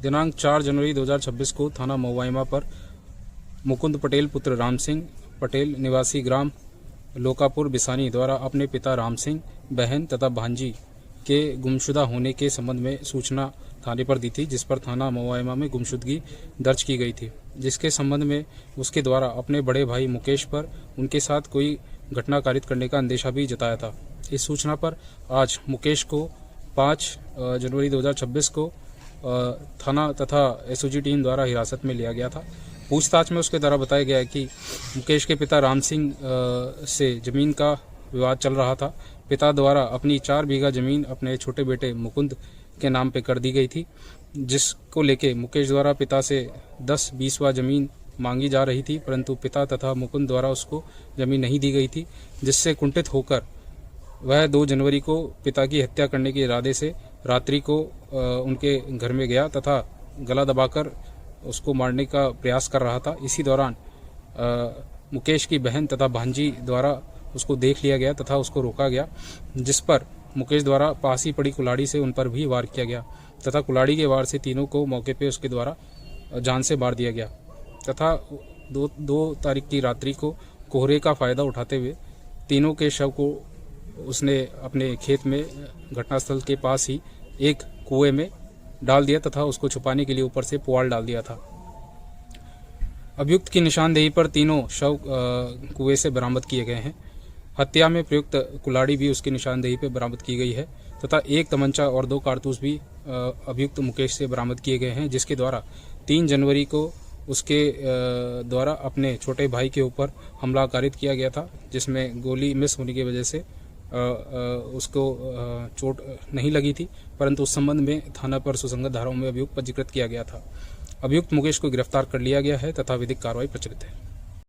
दिनांक 4 जनवरी 2026 को थाना महुआइमा पर मुकुंद पटेल पुत्र राम सिंह पटेल निवासी ग्राम लोकापुर बिसानी द्वारा अपने पिता राम सिंह, बहन तथा भांजी के गुमशुदा होने के संबंध में सूचना थाने पर दी थी, जिस पर थाना महुआइमा में गुमशुदगी दर्ज की गई थी, जिसके संबंध में उसके द्वारा अपने बड़े भाई मुकेश पर उनके साथ कोई घटना कारित करने का अंदेशा भी जताया था। इस सूचना पर आज मुकेश को 5 जनवरी 2026 को थाना तथा एसओजी टीम द्वारा हिरासत में लिया गया था। पूछताछ में उसके द्वारा बताया गया है कि मुकेश के पिता राम सिंह से जमीन का विवाद चल रहा था। पिता द्वारा अपनी 4 बीघा जमीन अपने छोटे बेटे मुकुंद के नाम पे कर दी गई थी, जिसको लेके मुकेश द्वारा पिता से 10-20वां जमीन मांगी जा रही थी, परंतु पिता तथा मुकुंद द्वारा उसको जमीन नहीं दी गई थी, जिससे कुंठित होकर वह 2 जनवरी को पिता की हत्या करने के इरादे से रात्रि को उनके घर में गया तथा गला दबाकर उसको मारने का प्रयास कर रहा था। इसी दौरान मुकेश की बहन तथा भांजी द्वारा उसको देख लिया गया तथा उसको रोका गया, जिस पर मुकेश द्वारा पास ही पड़ी कुल्हाड़ी से उन पर भी वार किया गया तथा कुल्हाड़ी के वार से तीनों को मौके पे उसके द्वारा जान से मार दिया गया तथा 2 तारीख की रात्रि को कोहरे का फायदा उठाते हुए तीनों के शव को उसने अपने खेत में घटनास्थल के पास ही एक कुएं में डाल दिया तथा उसको छुपाने के लिए ऊपर से पुआल डाल दिया था। अभियुक्त की निशानदेही पर तीनों शव कुएं से बरामद किए गए हैं। हत्या में प्रयुक्त कुल्हाड़ी भी उसकी निशानदेही पर बरामद की गई है तथा 1 तमंचा और 2 कारतूस भी अभियुक्त मुकेश से बरामद किए गए हैं, जिसके द्वारा 3 जनवरी को उसके द्वारा अपने छोटे भाई के ऊपर हमला कारित किया गया था, जिसमें गोली मिस होने की वजह से उसको चोट नहीं लगी थी, परंतु उस संबंध में थाना पर सुसंगत धाराओं में अभियुक्त पंजीकृत किया गया था। अभियुक्त मुकेश को गिरफ्तार कर लिया गया है तथा विधिक कार्रवाई प्रचलित है।